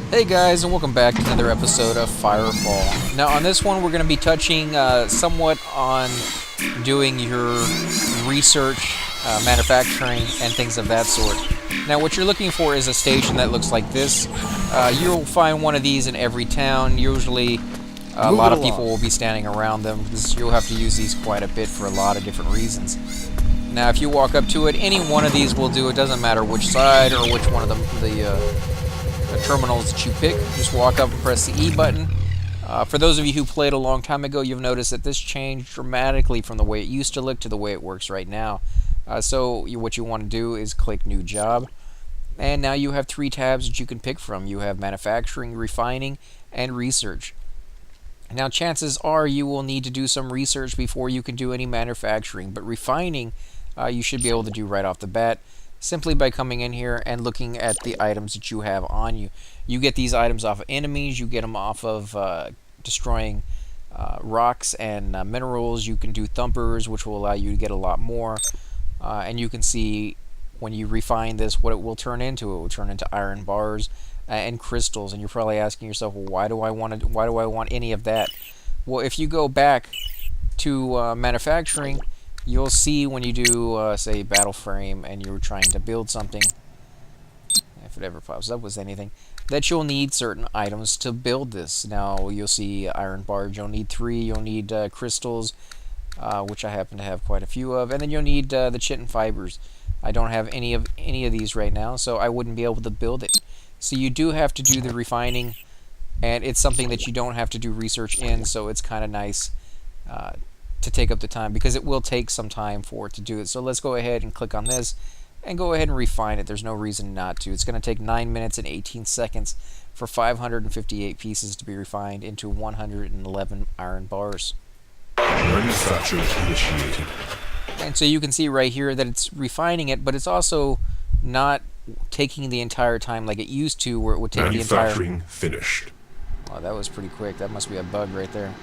Hey guys, and welcome back to another episode of FireFall. Now, on this one, we're going to be touching somewhat on doing your research, manufacturing, and things of that sort. Now, what you're looking for is a station that looks like this. You'll find one of these in every town. Usually, a lot of people will be standing around them because you'll have to use these quite a bit for a lot of different reasons. Now, if you walk up to it, any one of these will do. It doesn't matter which side or which one of the terminals that you pick. Just walk up and press the E button. For those of you who played a long time ago, you'll notice that this changed dramatically from the way it used to look to the way it works right now. What you want to do is click New Job, and now you have three tabs that you can pick from. You have Manufacturing, Refining, and Research. Now, chances are you will need to do some research before you can do any manufacturing, but refining you should be able to do right off the bat, simply by coming in here and looking at the items that you have on you. You get these items off of enemies, you get them off of destroying rocks and minerals. You can do thumpers, which will allow you to get a lot more. And you can see when you refine this what it will turn into. It will turn into iron bars and crystals. And you're probably asking yourself, well, why do I want any of that? Well, if you go back to manufacturing, you'll see when you do, say, battle frame, and you're trying to build something, if it ever pops up with anything, that you'll need certain items to build this. Now, you'll see iron bars, you'll need 3, you'll need crystals, which I happen to have quite a few of, and then you'll need the chitin fibers. I don't have any of these right now, so I wouldn't be able to build it. So you do have to do the refining, and it's something that you don't have to do research in, so it's kind of nice to take up the time, because it will take some time for it to do it. So let's go ahead and click on this and go ahead and refine it. There's no reason not to. It's going to take 9 minutes and 18 seconds for 558 pieces to be refined into 111 iron bars. Manufacture initiated. And so you can see right here that it's refining it, but it's also not taking the entire time like it used to, where it would take the entire... Manufacturing finished. Oh, that was pretty quick. That must be a bug right there.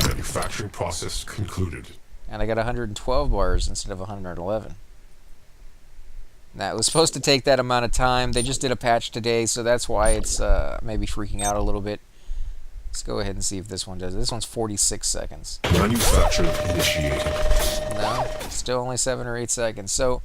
Manufacturing process concluded. And I got 112 bars instead of 111. Now, it was supposed to take that amount of time. They just did a patch today, so that's why it's maybe freaking out a little bit. Let's go ahead and see if this one does it. This one's 46 seconds. Manufacture initiated. No, still only 7 or 8 seconds. So,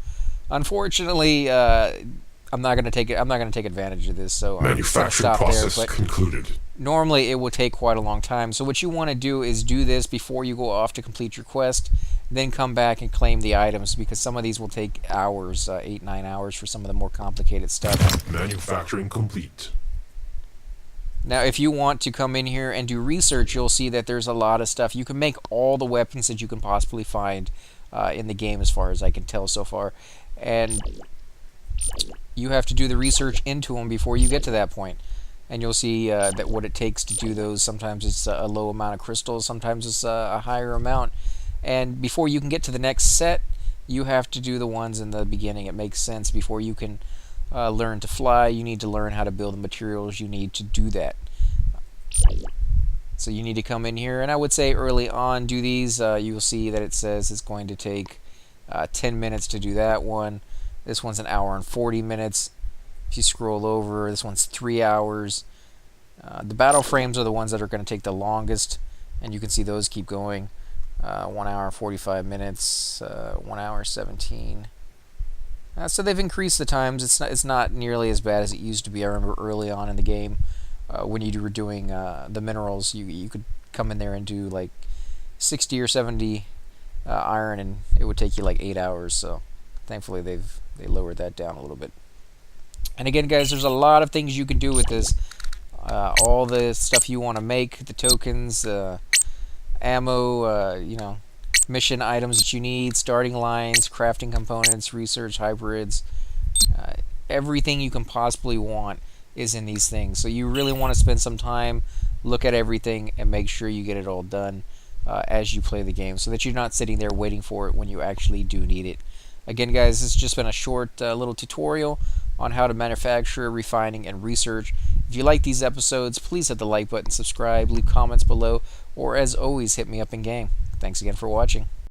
unfortunately, I'm not going to take advantage of this. So Manufacturing process concluded. Normally, it will take quite a long time. So what you want to do is do this before you go off to complete your quest, then come back and claim the items, because some of these will take hours, 8-9 hours for some of the more complicated stuff. Manufacturing complete. Now, if you want to come in here and do research, you'll see that there's a lot of stuff. You can make all the weapons that you can possibly find in the game, as far as I can tell so far. And you have to do the research into them before you get to that point. And you'll see that what it takes to do those, sometimes it's a low amount of crystals, sometimes it's a higher amount. And before you can get to the next set, you have to do the ones in the beginning. It makes sense. Before you can learn to fly, you need to learn how to build the materials you need to do that. So you need to come in here, and I would say early on do these. You'll see that it says it's going to take 10 minutes to do that one. This one's an hour and 40 minutes. If you scroll over, this one's 3 hours. The battle frames are the ones that are going to take the longest, and you can see those keep going. 1 hour and 45 minutes, 1 hour 17. So they've increased the times. It's not nearly as bad as it used to be. I remember early on in the game, when you were doing the minerals, you could come in there and do like 60 or 70 iron, and it would take you like 8 hours. So thankfully they lowered that down a little bit. And again, guys, there's a lot of things you can do with this. All the stuff you want to make, the tokens, ammo, mission items that you need, starting lines, crafting components, research, hybrids. Everything you can possibly want is in these things. So you really want to spend some time, look at everything, and make sure you get it all done as you play the game, so that you're not sitting there waiting for it when you actually do need it. Again, guys, this has just been a short little tutorial on how to manufacture, refining, and research. If you like these episodes, please hit the like button, subscribe, leave comments below, or as always, hit me up in game. Thanks again for watching.